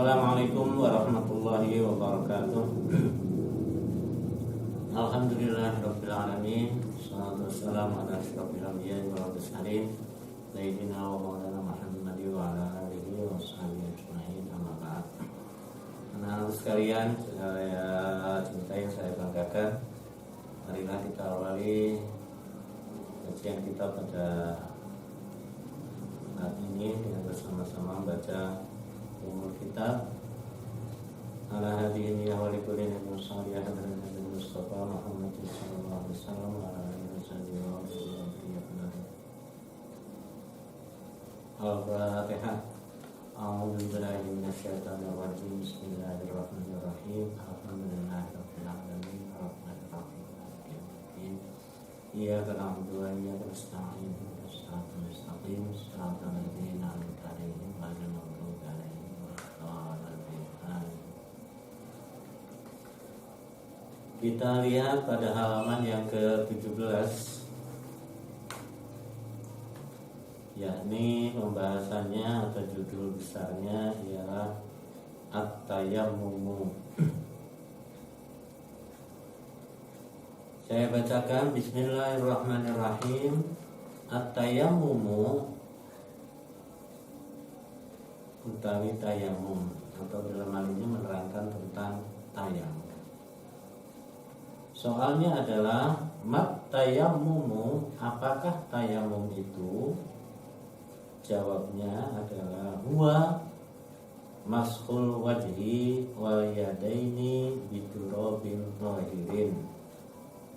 Assalamualaikum warahmatullahi wabarakatuh. Alhamdulillahirabbil alamin. Wassalatu wassalamu ala asyrofil anbiya'i wal mursalin sayyidina wa maulana Muhammad wa ala alihi wa sahbihi ajma'in. Amma ba'd. Anak-anak sekalian, saya cintai, saya banggakan. Marilah kita awali kajian kita pada saat ini dengan bersama-sama baca umur kitab ala hadihin ya wali kulli nabi salih hadran nabi Mustafa Muhammad sallallahu alaihi wasallam wa ala alihi wasallam. Al-Fatihah. A'udzu billahi minasyaitonir rajim. Bismillahirrahmanirrahim. Alhamdulillahirabbil alamin. Arrahmanir rahim. Maliki yaumiddin. Iyyaka na'budu wa iyyaka nasta'in. Ihdinas mustaqim. Shiratal ladzina an'amta 'alaihim ghairil maghdubi 'alaihim waladdallin. Kita lihat pada halaman yang ke-17, yakni pembahasannya atau judul besarnya ialah At-Tayammumu. Saya bacakan. Bismillahirrahmanirrahim. At-Tayammumu utawi tayamum, atau dalam hal ini menerangkan tentang tayamum. Soalnya adalah mat tayammumu, apakah tayamum itu? Jawabnya adalah huwa mashul wajhi wal yadaini biturabin zahirin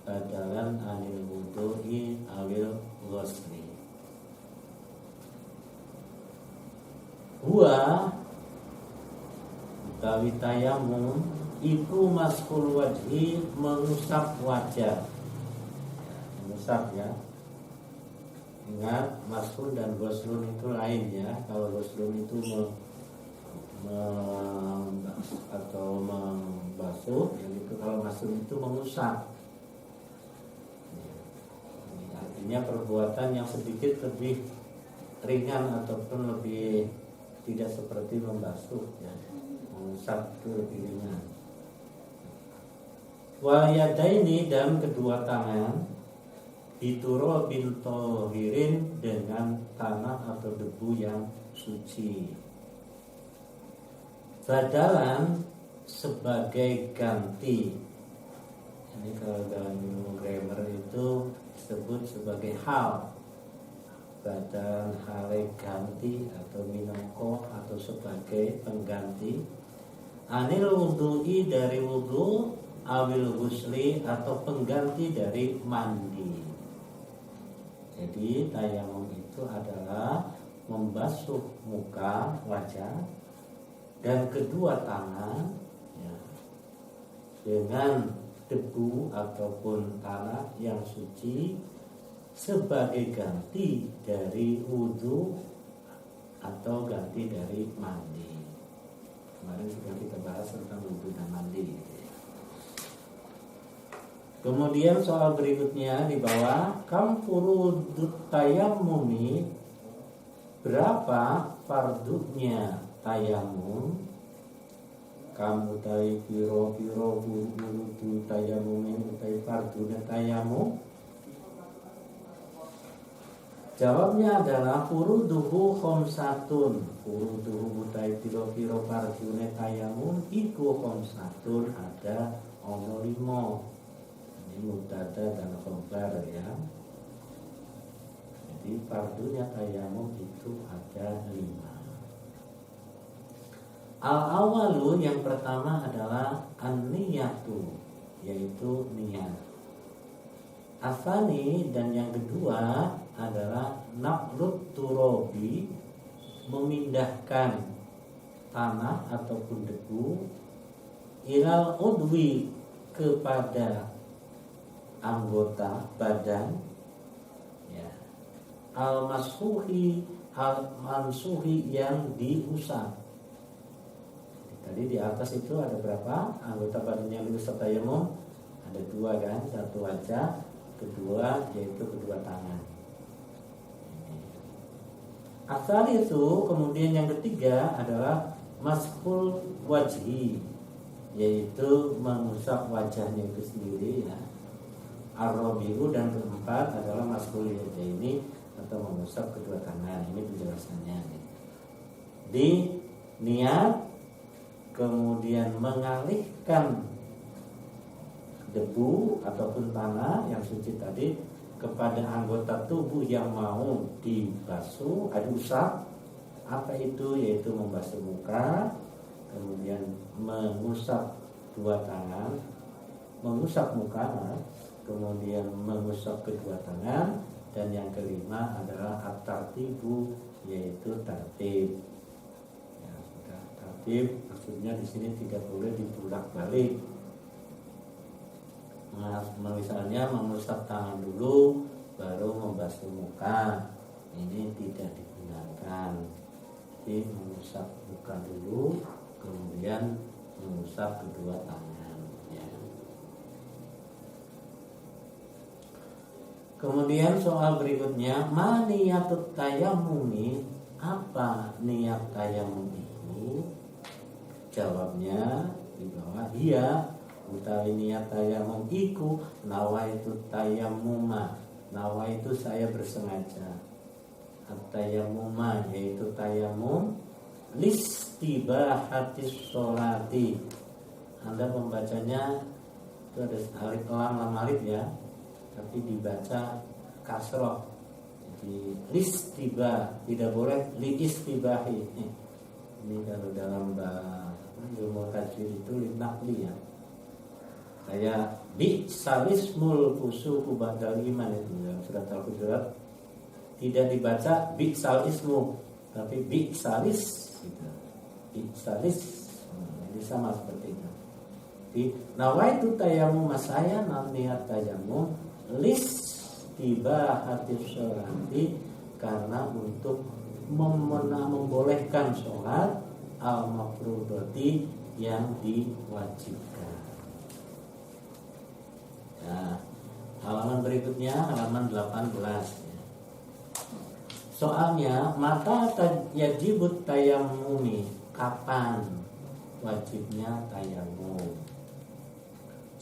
badalan anil wudu'i awil ghusli. Huwa utawi tayamum itu mashul wajhi, mengusap wajah. Mengusap ya. Ingat, mashul dan ghuslun itu lain ya. Kalau ghuslun itu atau membasuh, yang itu kalau mashul itu mengusap. Artinya perbuatan yang sedikit lebih ringan ataupun lebih tidak seperti membasuh ya. Mengusap itu lebih ringan. Wal yadaini, dan kedua tangan, biturabin tahirin, dengan tanah atau debu yang suci. Badalan, sebagai ganti. Ini kalau dalam ilmu grammar itu disebut sebagai hal. Badan, hale, ganti atau minangka atau sebagai pengganti. Anil wudu'i, dari wudu, awil ghusli, atau pengganti dari mandi. Jadi tayamum itu adalah membasuh muka, wajah, dan kedua tangan ya, dengan debu ataupun tanah yang suci sebagai ganti dari wudu atau ganti dari mandi. Kemarin sudah kita bahas tentang wudu dan mandi. Kemudian soal berikutnya di bawah, kam furudut tayammumi, berapa fardunya tayamum? Kam utawi piro-piro furudu tayamum ini utawi fardunya tayamum? Jawabnya adalah furuduhu khamsatun. Furuduhu utawi piro-piro fardunya tayamum iku khamsatun, ada ono 5. Ini mubtada dan khabar ya. Jadi fardunya tayamum itu ada 5. Al-awalu, yang pertama adalah an-niyatu, yaitu niat. Asani, dan yang kedua adalah naqlut turobi, memindahkan tanah ataupun debu, ilal udwi, kepada anggota badan ya. Al-mashuhi, al-mansuhi, yang diusap. Tadi di atas itu ada berapa anggota badan yang diusap tayamum? Ada 2 kan, satu wajah, kedua yaitu kedua tangan. Asal itu, kemudian yang ketiga adalah Maskul wajhi, yaitu mengusap wajahnya itu sendiri ya. Ar-rabi'u, dan keempat adalah maskul yadaini, atau mengusap kedua tangan. Ini penjelasannya. Di niat kemudian mengalihkan debu ataupun tanah yang suci tadi kepada anggota tubuh yang mau dibasuh, diusap. Apa itu? Yaitu membasuh muka, kemudian mengusap dua tangan, mengusap muka, kemudian mengusap kedua tangan, dan yang kelima adalah at-tartibu, yaitu tertib. Ya, sudah tertib, maksudnya di sini tidak boleh dibulak-balik. Misalnya mengusap tangan dulu baru membasuh muka, ini tidak digunakan. Jadi mengusap muka dulu kemudian mengusap kedua tangan ya. Kemudian soal berikutnya, ma niyatut tayammumi, apa niat tayamum itu? Jawabnya di bawah, iya utawi niat tayamum iku nawaitu tayammuma, nawaitu saya bersengaja, at-tayammuma yaitu tayamum listibahatis sholati. Anda membacanya itu ada alif lam alif ya, tapi dibaca kasroh. Jadi listiba, tidak boleh liistibahi. Ini kalau dalam ilmu tajwid itu linakli ya. Kayak bi salismul fusuqu ba'dal iman, itu dalam surat Al-Hujurat tidak dibaca bi salismu, tapi bi salis gitu. Bi salis. Jadi sama seperti itu. Di nawaitu tayammum, saya niat tayammum listibahatis sholati, karena untuk membolehkan sholat al-mafrudati, yang diwajibkan. Nah, halaman berikutnya halaman 18 ya. Soalnya mata yajibut tayammumi, kapan wajibnya tayamum?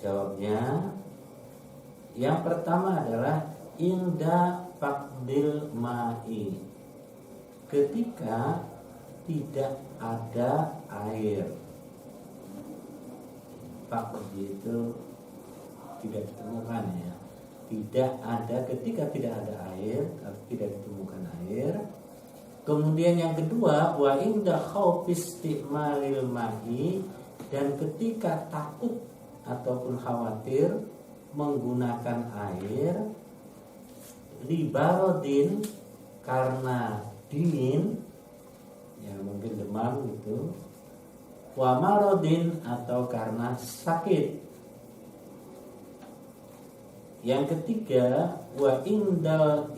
Jawabnya yang pertama adalah inda faqdil ma'i, ketika tidak ada air. Faqd itu tidak ditemukan ya, tidak ada, ketika tidak ada air atau tidak ditemukan air. Kemudian yang kedua, wa inda khaufis isti'malil ma'i, dan ketika takut ataupun khawatir menggunakan air, libarodin, karena dingin ya, mungkin demam gitu, wa marodin, atau karena sakit. Yang ketiga, wa indal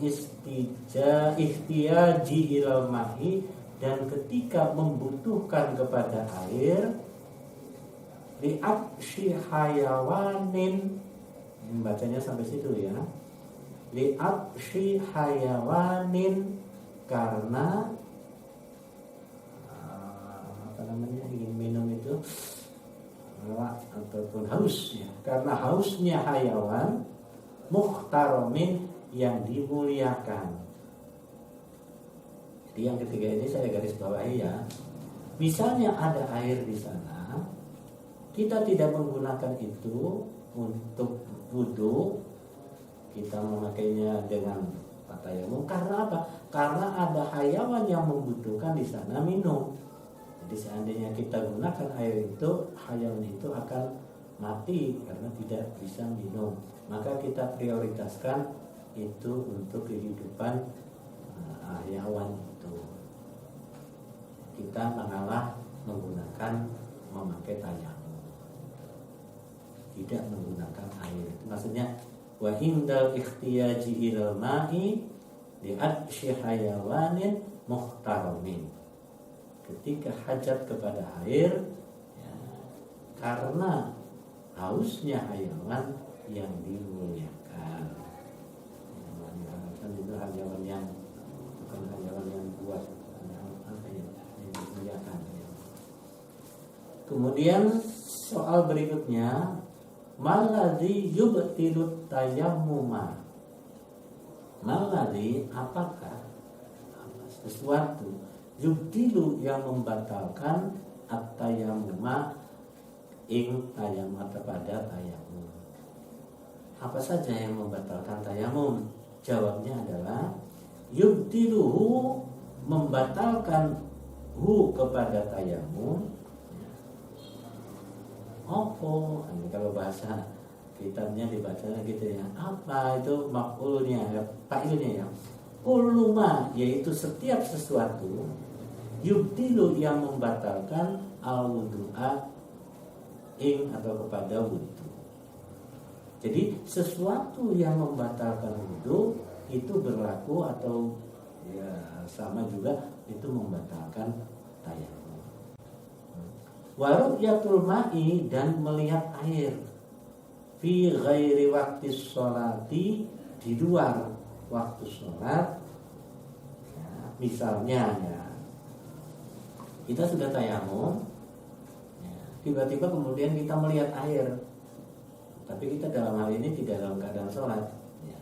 ihtiyaji ilal ma'i, dan ketika membutuhkan kepada air, li'atshi hayawanin, bacanya sampai situ ya, li'atshi hayawanin, karena ingin minum itu ataupun haus ya, karena hausnya hayawan muhtaromin, yang dimuliakan. Jadi yang ketiga ini saya garis bawahi ya. Misalnya ada air di sana, kita tidak menggunakan itu untuk wudu, kita memakainya dengan tayamum. Karena apa? Karena ada hayawan yang membutuhkan di sana minum. Jadi seandainya kita gunakan air itu, hayawan itu akan mati karena tidak bisa minum. Maka kita prioritaskan itu untuk kehidupan hayawan itu. Kita mengalah menggunakan memakai tayamum, tidak menggunakan air. Itu maksudnya wa indal ikhtiyaji ilal ma'i li'atshi hayawanin muhtaramin, ketika hajat kepada air ya, karena hausnya hayawan yang dimuliakan. Itu hayawan yang bukan hayawan yang buat apa ya, yang dimuliakan ya. Kemudian soal berikutnya, maladzi yubtilut tayammuma. Maladzi, apakah sesuatu yubtilu yang membatalkan at-tayammuma ing tayammum pada tayamum. Apa saja yang membatalkan tayamum? Jawabnya adalah yubtiluhu, membatalkan hu kepada tayamum. Opo, ini kalau bahasa kitabnya dibacanya gitu ya. Apa itu maf'ulnya, fa'ilnya ya? Kuluma, yaitu setiap sesuatu yubtilu yang membatalkan al-wudu'a ing atau kepada wudu. Jadi sesuatu yang membatalkan wudu itu berlaku atau ya sama juga itu membatalkan tayamum. Wa ru'yatul ma'i, dan melihat air fi ghairi waqti sholati, di luar waktu sholat ya, misalnya ya, kita sudah tayamum ya, tiba-tiba kemudian kita melihat air, tapi kita dalam hal ini tidak dalam keadaan sholat ya,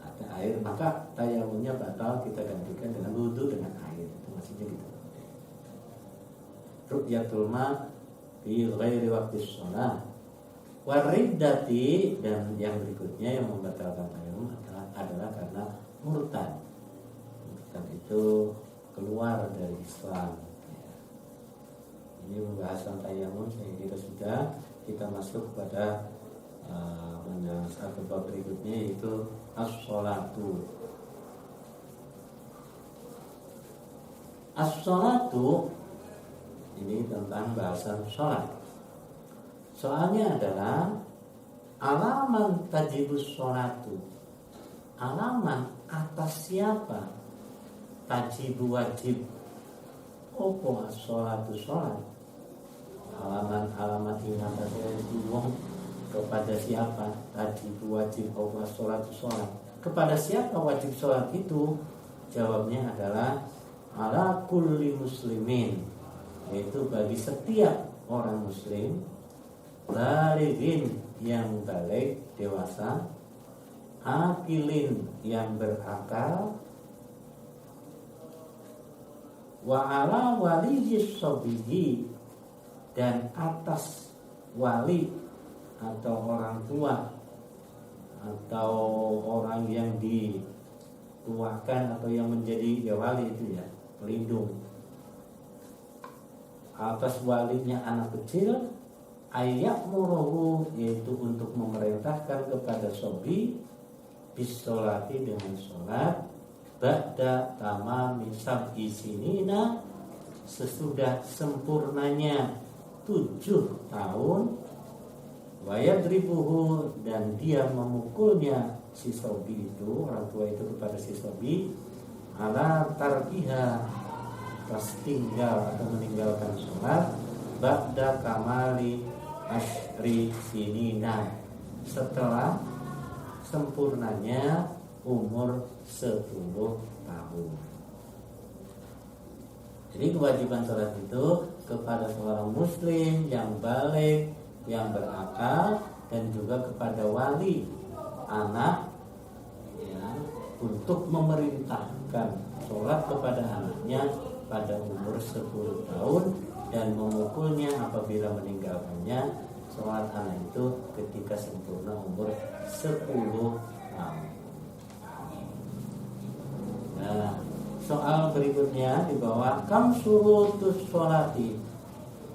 ada air, maka tayamumnya batal, kita gantikan dengan wudu dengan air. Itu maksudnya gitu. Ru'yatul ma fi ghairi waqti sholat wariddati, dan yang berikutnya yang membatalkan tayamum adalah karena murtad. Murtad itu keluar dari Islam ya. Ini pembahasan tayamum saya kira sudah. Kita masuk pada satu bab berikutnya, yaitu as-sholatu. As-sholatu ini tentang bahasan sholat. Soalnya adalah alaman tajibus sholatu, alaman atas siapa tajibu wajib opo as-sholatu sholat. Alaman ini atasnya diwong kepada siapa tajibu wajib opo as-sholatu sholat. Kepada siapa wajib sholat itu? Jawabnya adalah ala kulli muslimin, yaitu bagi setiap orang muslim, balighin yang balik dewasa, akilin yang berakal, wa ala waliyis sobihi, dan atas wali atau orang tua atau orang yang dituakan atau yang menjadi ya wali itu ya, pelindung. Atas walinya anak kecil, ayak muruhu, yaitu untuk memerintahkan kepada sobi bisolati, dengan sholat, ba'da tamami sab'i sinina, sesudah sempurnanya 7 tahun, wayadribuhu, dan dia memukulnya si sobi itu, orang tua itu kepada si sobi, ala tarkiha, atas tinggal atau meninggalkan sholat, ba'da kamali asyri sinina, setelah sempurnanya umur 10 tahun. Jadi kewajiban sholat itu kepada seorang muslim yang balik, yang berakal, dan juga kepada wali anak ya, untuk memerintahkan sholat kepada anaknya pada umur 10 tahun dan memukulnya apabila meninggalkannya sholat anak itu ketika sempurna umur 10 tahun. Nah, soal berikutnya di bawah, kam syurutus sholati,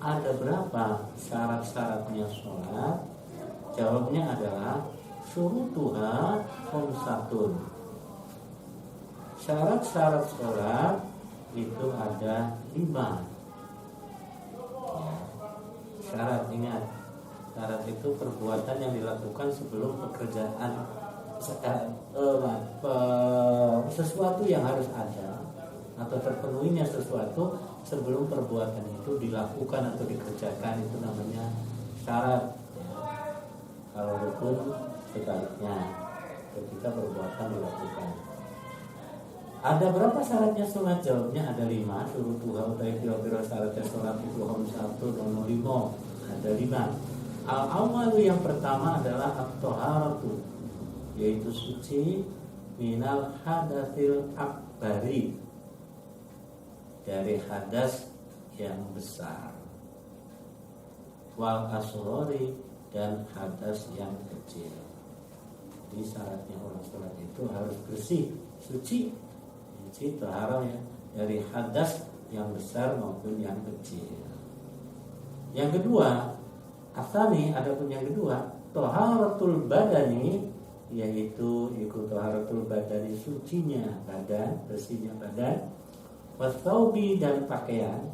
ada berapa syarat-syaratnya sholat? Jawabnya adalah syurutuha khamsatun. Syarat-syarat sholat itu ada 5. Syarat, ingat, syarat itu perbuatan yang dilakukan sebelum pekerjaan, sesuatu yang harus ada atau terpenuhinya sesuatu sebelum perbuatan itu dilakukan atau dikerjakan, itu namanya syarat ya. Kalau rukun sebaliknya, ketika perbuatan dilakukan. Ada berapa syaratnya sholat? Jawabnya ada 5. Syurutuha utai piro-piro syaratnya sholat itu satu dan 5. Ada 5. Al-awwalu yang pertama adalah at-thaharatu, yaitu suci minal hadatsil akbari, dari hadas yang besar, wal asghari, dan hadas yang kecil. Jadi syaratnya orang sholat itu harus bersih, suci taharah ya, dari hadas yang besar maupun yang kecil. Yang kedua, asani, adapun yang kedua, taharatul badani, yaitu ikut taharatul badani, sucinya badan, bersihnya badan, wasaubi, dan pakaian,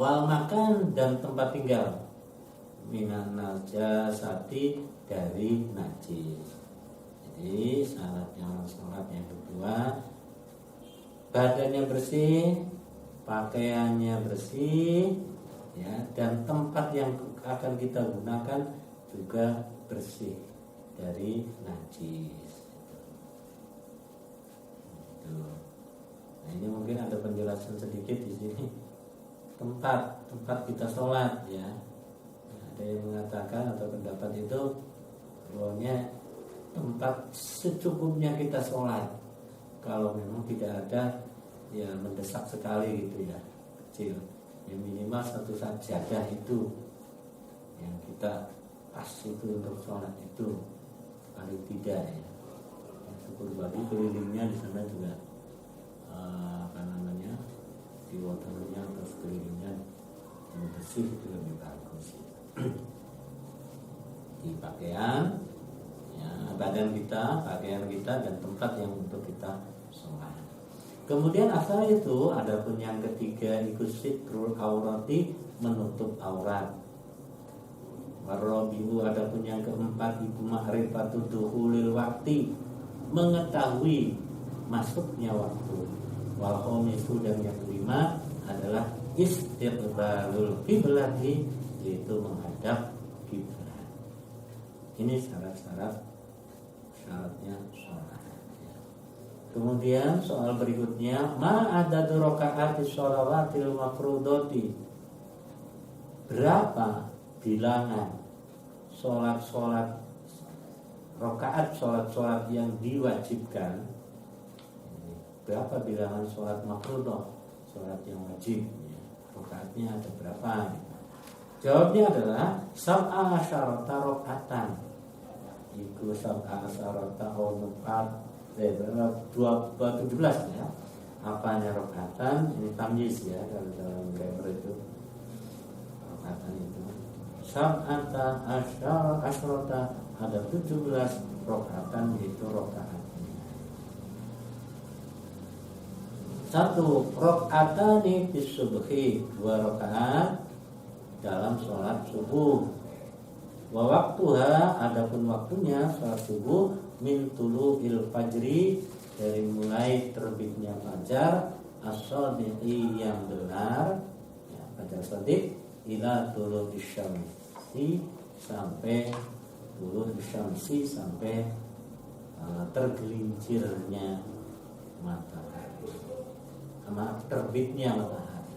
wal makan, dan tempat tinggal, minan najasati, dari najis. Jadi syaratnya orang sholat yang kedua, badannya bersih, pakaiannya bersih, ya, dan tempat yang akan kita gunakan juga bersih dari najis. Nah, ini mungkin ada penjelasan sedikit di sini. Tempat kita sholat, ya. Ada yang mengatakan atau pendapat itu bahwanya tempat secukupnya kita sholat. Kalau memang tidak ada ya mendesak sekali gitu ya, kecil, ya minimal satu sajadah itu yang kita pas itu untuk sholat itu, paling tidak ya. Syukur bagi kelilingnya di sana juga di waternya atau sekelilingnya yang bersih itu lebih bagus. Di pakaian, ya, badan kita, pakaian kita, dan tempat yang untuk kita sholat. Kemudian asal itu adapun yang ketiga, ikut sitrul aurati, menutup aurat. Warabihu, adapun yang keempat, iku ma'rifatu dukhulil waktu, mengetahui masuknya waktu. Wal khamisu, dan yang kelima adalah istiqbalul qiblati, yaitu menghadap kiblat. Ini syaratnya sholat. Kemudian soal berikutnya, ma'adadu rakaati sholawatil mafrudoti, berapa bilangan sholat rakaat sholat yang diwajibkan? Berapa bilangan sholat mafruḍah, sholat yang wajib, ya, rakaatnya ada berapa? Jawabnya adalah sab'a asyarata rakaatan. Iku sab'a asyarata unuqat 17 ya. Apanya rakaatan? Ini tamyiz ya, kalau dalam grammar itu rakaatan itu sab'ata asyarata, ada 17 rakaatan, yaitu rakaat. Satu, rakaatani bis subhi, 2 rakaat dalam sholat subuh. Wa waktuha, adapun waktunya sholat subuh, min tulu'il fajri, dari mulai terbitnya fajar, as-shadiqi, yang benar, ya, fajar shadiq, ila tulu'is syamsi, sampai tulu'is syamsi, sampai tergelincirnya matahari, sama terbitnya matahari.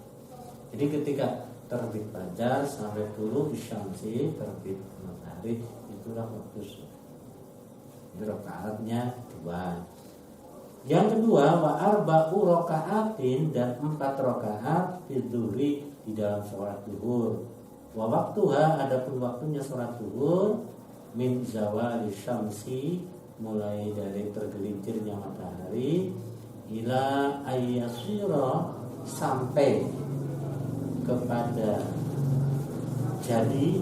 Jadi ketika terbit fajar sampai tulu'is syamsi, terbit matahari, itulah waktu subuh. Ini rakaatnya 2. Yang kedua, wa arba'u rakaatin, dan 4 rakaat fidzuri, di dalam sholat zuhur. Wa waktuha, adapun waktunya sholat zuhur, min zawali syamsi, mulai dari tergelincirnya matahari, ila ayyasira, sampai kepada jadi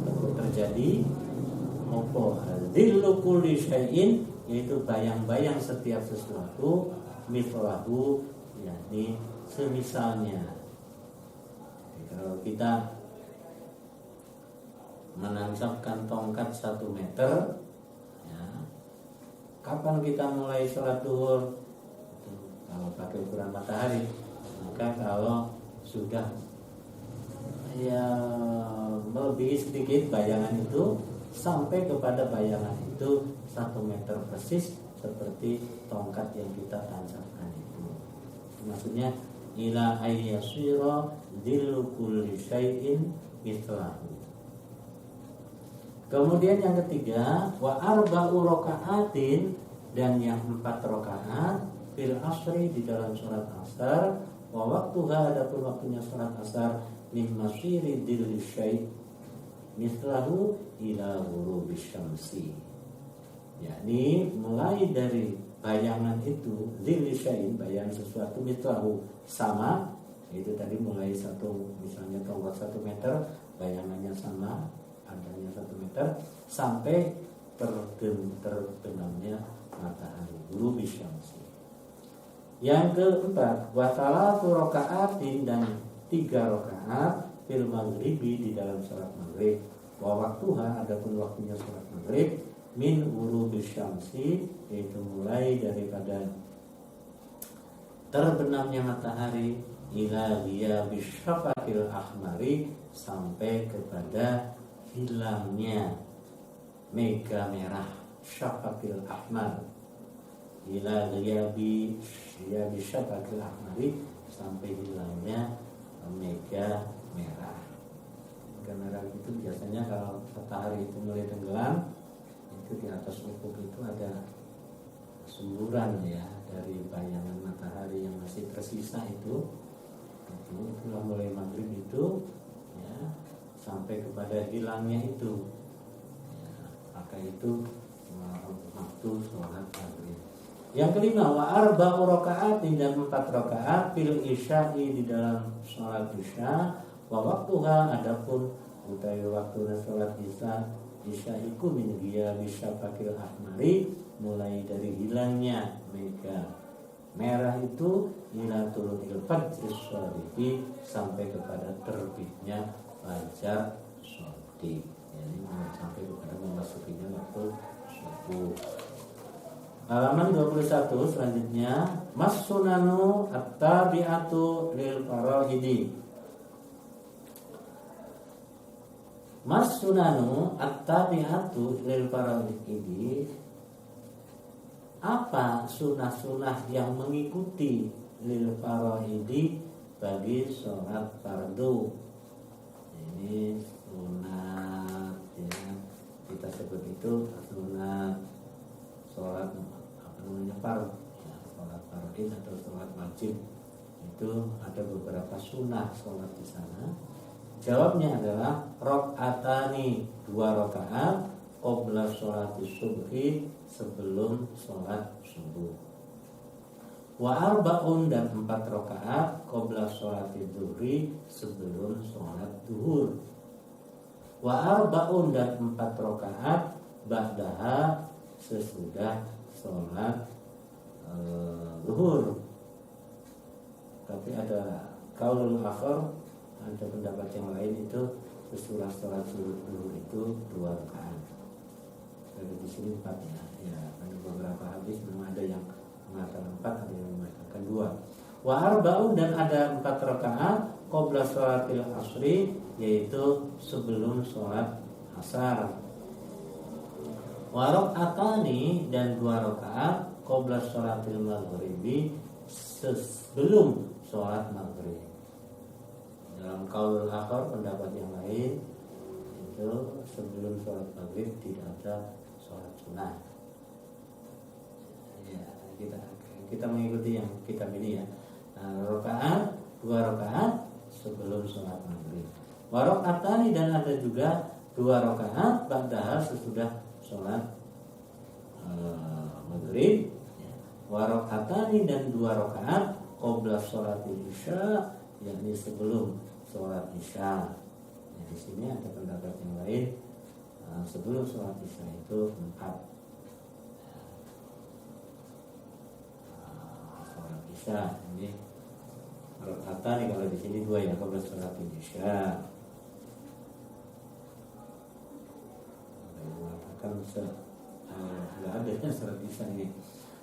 atau terjadi apa dzillu kulli syai'in, yaitu bayang-bayang setiap sesuatu, mithlahu, yakni semisalnya. Jadi, kalau kita menancapkan tongkat 1 meter, ya, kapan kita mulai sholat zuhur? Kalau pakai ukuran matahari, maka kalau sudah ya melebihi sedikit bayangan itu, sampai kepada bayangan itu 1 meter persis, seperti tongkat yang kita tancapkan itu. Maksudnya ila ayyasira dhillu kulli syai'in mithlahu. Kemudian yang ketiga, wa arba'u raka'atin, dan yang 4 rakaat fil asri di dalam salat asar, wa waktuha, adapun waktunya salat asar, min masiri dhilli syai' mithlahu ila ghurubisy syamsi. Yakni mulai dari bayangan itu, dhilli syai'in, bayangan sesuatu, mithlahu, sama, itu tadi mulai misalnya tongkat 1 meter, bayangannya sama, panjangnya 1 meter, sampai terbenamnya matahari, ghurubisy syamsi. Yang keempat, wa salatu raka'atin, dan 3 rakaat fil maghribi di dalam salat maghrib, wa waktuha, adapun waktunya salat maghrib, min ghurubisy syamsi, yaitu mulai daripada terbenamnya matahari, ila ghiyabisy syafaqil ahmari, sampai kepada hilangnya mega merah, syafaqil ahmar, ila ghiyabisy syafaqil ahmari, sampai hilangnya mega merah. Mega merah itu biasanya kalau matahari itu mulai tenggelam, itu di atas ufuk itu ada semburan ya dari bayangan matahari yang masih tersisa itu itulah mulai maghrib itu ya, sampai kepada hilangnya itu ya, maka itu waktu sholat maghrib. Yang kelima, wa arba'u raka'atin, dan 4 rakaat fil isya'i di dalam sholat isya, wa waktuha, adapun utawi waktu sholat isya iku min ghiyabisy syafaqil ahmari, mulai dari hilangnya mega merah itu, ila tulul fajr shadiqi, sampai kepada terbitnya fajar shadiq, jadi sampai kepada memasukinya waktu subuh. Halaman 21 selanjutnya, mas-sunanu at-tabi'atu lil faraidi. Mas-sunanu at-tabi'atu lil faraidi, apa sunah-sunah yang mengikuti lil faraidi bagi sholat fardu. Ini sunat ya, kita sebut itu sunat sholat fardu ya, sholat fardin atau sholat wajib. Itu ada beberapa sunah sholat di sana. Jawabnya adalah rakaatani, 2 rakaat qabla sholati subhi, sebelum sholat subuh. Wa arba'un, dan 4 rakaat qabla sholati dhuhri, sebelum sholat duhur. Wa arba'un, dan 4 rakaat ba'daha, sesudah sholat duhur. Tapi ada qaulul akhar, ada pendapat yang lain itu sesudah sholat duhur itu 2 rakaat. Dari di sini 4 ya. Ya, ada beberapa hadis memang ada yang mengatakan 4, ada yang mengatakan 2. Wa arba'un, dan ada 4 rakaat qabla sholatil asri, yaitu sebelum sholat asar. Wa raka'atani, dan 2 rakaat qabla sholatil maghribi, sebelum sholat maghrib. Dalam qaul akhar, pendapat yang lain, itu sebelum sholat maghrib tidak ada sholat sunnah. Ya, kita mengikuti yang kitab ini ya. Rakaat, 2 rakaat sebelum sholat maghrib. Wa raka'atani, dan ada juga 2 rakaat ba'daha, sesudah sholat maghrib. Wa raka'atani, dan 2 rakaat qabla sholatil isya, yakni sebelum sholat isya. Ya, di sini ada pendapat yang lain, sebelum sholat isya itu 4. Sholat isya ini rakaat, kalau di sini 2 ya, qabla sholat isya. Mengatakan nggak ada sholat isya ini.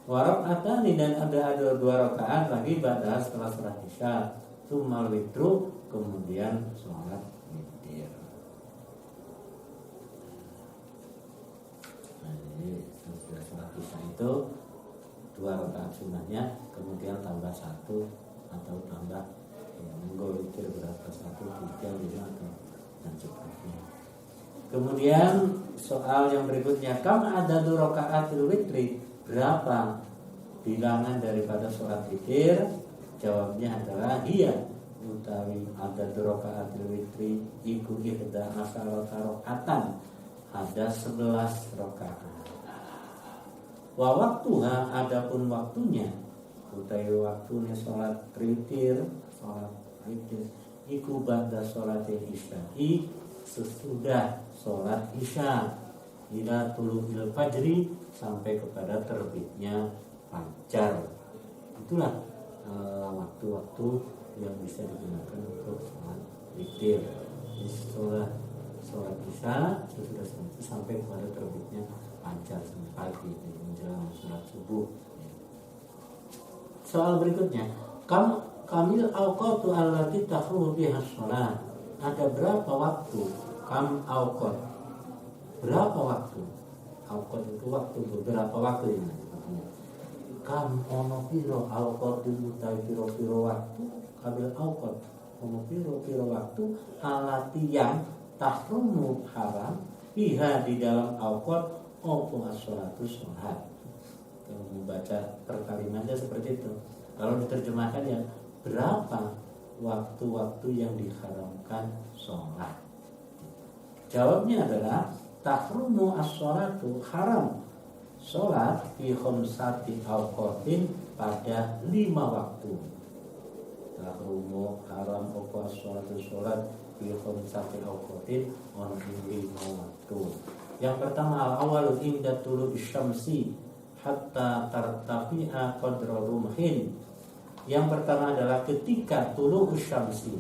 Wa raka'atani, dan ada 2 rakaat lagi pada setelah sholat isya. Tsummal witru, kemudian sholat witir. Nah, jadi setelah sholat isya itu 2 rakaat sunnahnya, kemudian tambah 1 atau tambah ya, monggo witir berapa 1, 3, 5 atau dan seterusnya. Kemudian soal yang berikutnya, kam adadu rakaatil witri, berapa bilangan daripada sholat witir? Jawabnya adalah iya, utawi adadu rakaatil witri iku ihda asyara rakaatan, ada 11 rakaat. Wa waktuha, adapun waktunya, utawi waktunya sholat witir, iku ba'da sholatil isya'i, sesudah sholat isya, ila tulu'il fajri, sampai kepada terbitnya fajar. Itulah waktu-waktu yang bisa digunakan untuk sholat witir. Setelah sholat isya, sesudah sholat isya sampai kepada terbitnya fajar sampai pagi, menjelang sholat subuh. Soal berikutnya, kamil awqatu allati takhruju biha sholat. Ada berapa waktu? Kam awqat, berapa waktu? Awqat itu waktu, beberapa waktu ini. Kam ono piro awqat utawi piro-piro waktu, kamil awqat ono piro-piro waktu allati yang tahrumu haram biha, di dalam awqat opo as-sholatu sholat. Kalau membaca perkalimannya seperti itu. Kalau diterjemahkan ya, berapa waktu-waktu yang diharamkan sholat? Jawabnya adalah tahrumu as-sholatu, haram sholat fi khamsati awqatin, pada 5 waktu. Tahrumu haram opo as-sholatu, sholat fi khamsati awqatin, ono 5 waktu. Yang pertama, al-awalu inda tulu'i syamsi hatta tartafi'a qadra rumhin. Yang pertama adalah ketika tulu'u syamsi.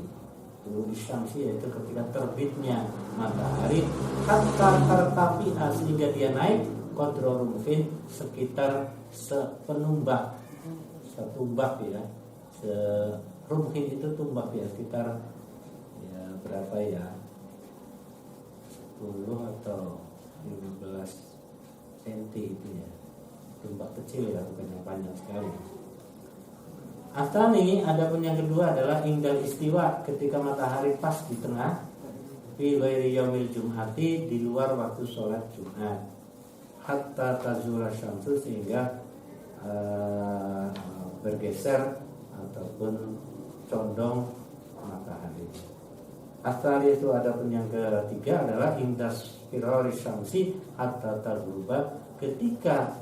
Tulu'u syamsi yaitu ketika terbitnya matahari, hatta tartafi'a, sehingga dia naik, qadra rumhin, sekitar sepenumbak, setumbak ya. Rumhin itu tumbak ya, sekitar ya berapa ya? 10 atau 15 cm itu ya. Tumbak kecil ya, bukan yang panjang sekali. Astani, adapun yang kedua adalah indal istiwa, ketika matahari pas di tengah, fi ghairi yaumil jum'ati, di luar waktu sholat Jumat, hatta tazula syamsu, sehingga bergeser ataupun condong matahari. Astani itu adapun yang ketiga adalah indas firari syamsi hatta tagruba, ketika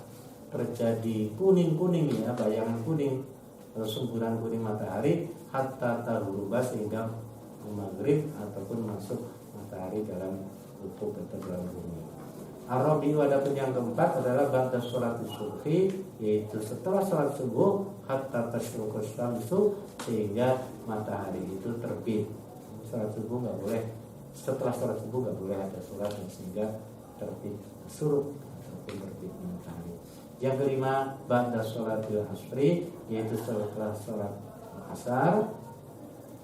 terjadi kuning-kuning ya, bayangan kuning, sumburan kuning matahari, hatta tagruba, sehingga maghrib ataupun masuk matahari dalam ufuk atau dalam bumi. Ar-rabi'u, adapun yang keempat adalah ba'da sholat subuhi, yaitu setelah sholat subuh, hatta tasyruqu syamsu, sehingga matahari itu terbit. Sholat subuh nggak boleh, setelah sholat subuh nggak boleh ada sholat, sehingga terbit suruk ataupun terbit matahari. Yang kelima, ba'da sholatil asri, yaitu setelah sholat asar,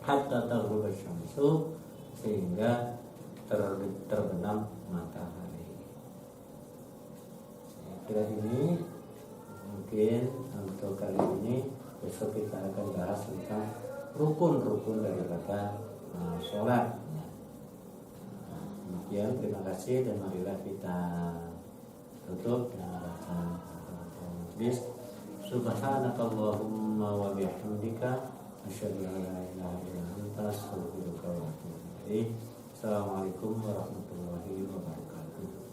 hatta taghruba syamsu, sehingga terbenam matahari. Saya kira ini mungkin untuk kali ini. Besok kita akan bahas tentang rukun-rukun daripada sholat. Demikian, terima kasih, dan marilah kita tutup dengan bacaan majlis. Subhanakallahumma wa bihamdika, asyhadu an la ilaha illa anta, astaghfiruka wa atubu ilaik. Assalamualaikum warahmatullahi wabarakatuh.